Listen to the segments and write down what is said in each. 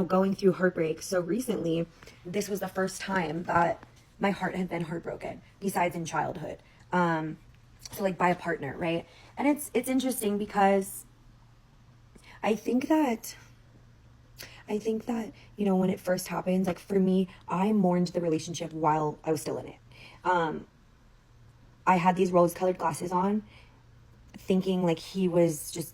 going through heartbreak so recently, this was the first time that my heart had been heartbroken, besides in childhood. So like by a partner, right? And it's interesting because I think that when it first happens, like for me, I mourned the relationship while I was still in it. I had these rose-colored glasses on, thinking like he was just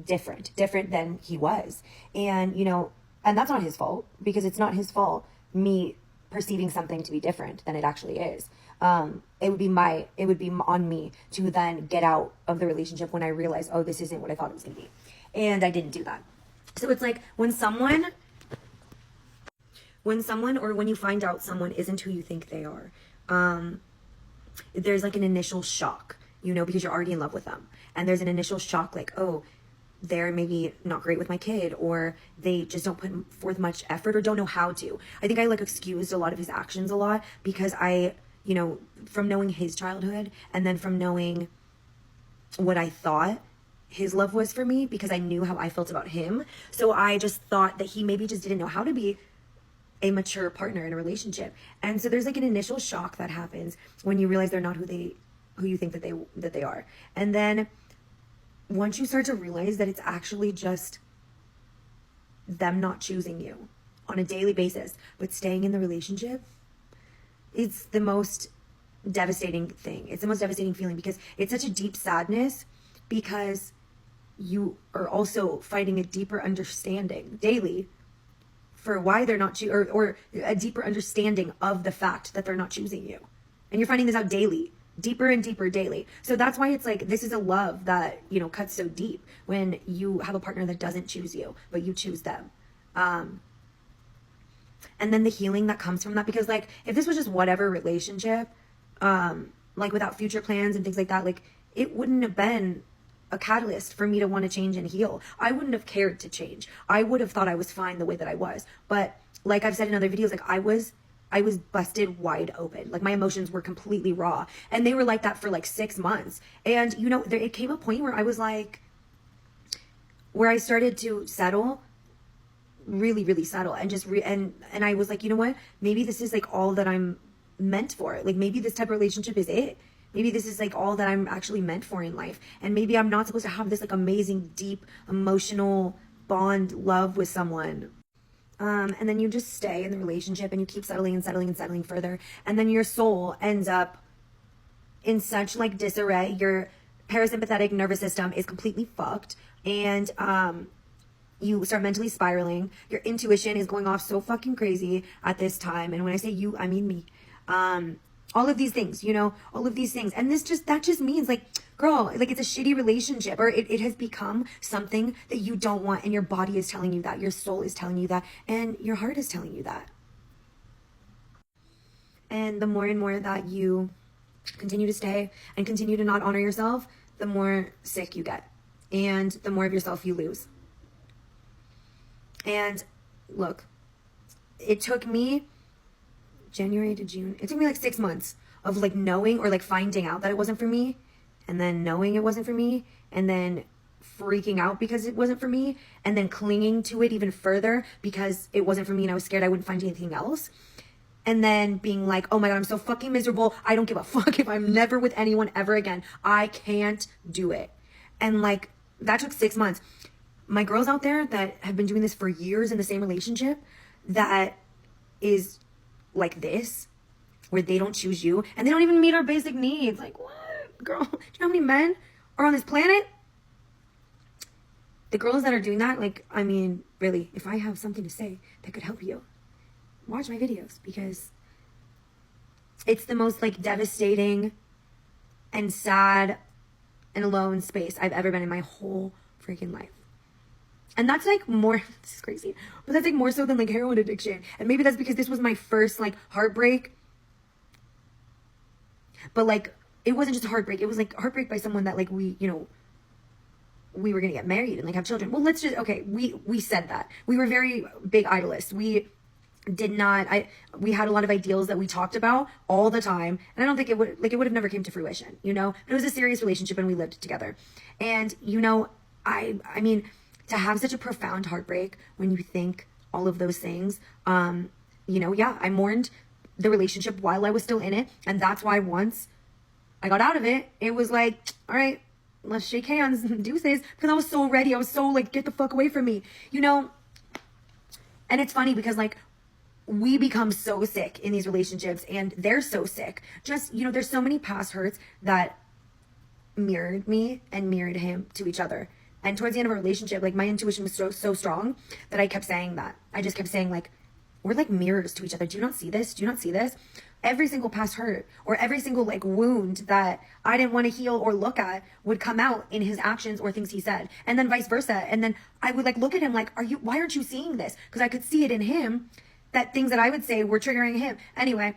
different than he was. And, and that's not his fault, because it's not his fault, me perceiving something to be different than it actually is. It would be on me to then get out of the relationship when I realized, oh, this isn't what I thought it was going to be. And I didn't do that. So it's like when you find out someone isn't who you think they are, there's like an initial shock, because you're already in love with them. And there's an initial shock like, oh, they're maybe not great with my kid, or they just don't put forth much effort or don't know how to. I think I like excused a lot of his actions a lot because from knowing his childhood and then from knowing what I thought his love was for me, because I knew how I felt about him. So I just thought that he maybe just didn't know how to be a mature partner in a relationship. And so there's like an initial shock that happens when you realize they're not who you think that they are. And then once you start to realize that it's actually just them not choosing you on a daily basis, but staying in the relationship, it's the most devastating thing. It's the most devastating feeling, because it's such a deep sadness, because you are also fighting a deeper understanding daily for why they're not or a deeper understanding of the fact that they're not choosing you. And you're finding this out daily, deeper and deeper daily. So that's why it's like, this is a love that, cuts so deep when you have a partner that doesn't choose you, but you choose them. And then the healing that comes from that, because like, if this was just whatever relationship, like without future plans and things like that, like it wouldn't have been a catalyst for me to want to change and heal. I wouldn't have cared to change. I would have thought I was fine the way that I was. But like I've said in other videos, like I was busted wide open. Like my emotions were completely raw, and they were like that for like 6 months. And it came a point where I was like, where I started to settle, really, really settle, and just and I was like, you know what? Maybe this is like all that I'm meant for. Like maybe this type of relationship is it. Maybe this is like all that I'm actually meant for in life. And maybe I'm not supposed to have this like amazing, deep, emotional bond love with someone. And then you just stay in the relationship and you keep settling and settling and settling further. And then your soul ends up in such like disarray. Your parasympathetic nervous system is completely fucked. And, you start mentally spiraling. Your intuition is going off so fucking crazy at this time. And when I say you, I mean me. All of these things, all of these things. And that just means like, girl, like it's a shitty relationship, or it has become something that you don't want. And your body is telling you that, your soul is telling you that, and your heart is telling you that. And the more and more that you continue to stay and continue to not honor yourself, the more sick you get, and the more of yourself you lose. And look, it took me January to June. It took me like 6 months of like knowing or like finding out that it wasn't for me, and then knowing it wasn't for me, and then freaking out because it wasn't for me, and then clinging to it even further because it wasn't for me and I was scared I wouldn't find anything else. And then being like, oh my God, I'm so fucking miserable. I don't give a fuck if I'm never with anyone ever again. I can't do it. And like, that took 6 months. My girls out there that have been doing this for years in the same relationship that is like this, where they don't choose you and they don't even meet our basic needs. Like, what? Girl, do you know how many men are on this planet? The girls that are doing that, like, I mean, really, if I have something to say that could help you, watch my videos, because it's the most like devastating and sad and alone space I've ever been in my whole freaking life. And that's like more, this is crazy, but that's like more so than like heroin addiction. And maybe that's because this was my first like heartbreak. But like, it wasn't just a heartbreak. It was like heartbreak by someone that like we were going to get married and like have children. Well, we said that. We were very big idealists. We had a lot of ideals that we talked about all the time. And I don't think it would have never came to fruition, But it was a serious relationship and we lived together. And, I mean, to have such a profound heartbreak when you think all of those things. Yeah, I mourned the relationship while I was still in it. And that's why once I got out of it, it was like, all right, let's shake hands and deuces. Because I was so ready. I was so like, get the fuck away from me, And it's funny because like, we become so sick in these relationships and they're so sick. Just, there's so many past hurts that mirrored me and mirrored him to each other. And towards the end of a relationship, like my intuition was so strong that I kept saying that. I just kept saying like, we're like mirrors to each other. Do you not see this? Do you not see this? Every single past hurt or every single like wound that I didn't want to heal or look at would come out in his actions or things he said. And then vice versa. And then I would like look at him like, why aren't you seeing this? Because I could see it in him, that things that I would say were triggering him. Anyway,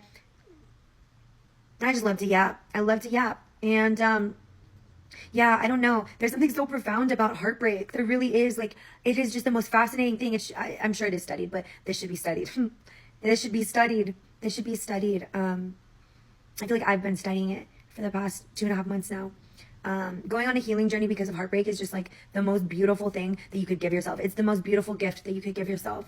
I just love to yap. I love to yap. And, yeah, I don't know. There's something so profound about heartbreak. There really is. Like, it is just the most fascinating thing. I'm sure it is studied, but this should be studied. This should be studied. This should be studied. I feel like I've been studying it for the past 2.5 months now. Going on a healing journey because of heartbreak is just like the most beautiful thing that you could give yourself. It's the most beautiful gift that you could give yourself.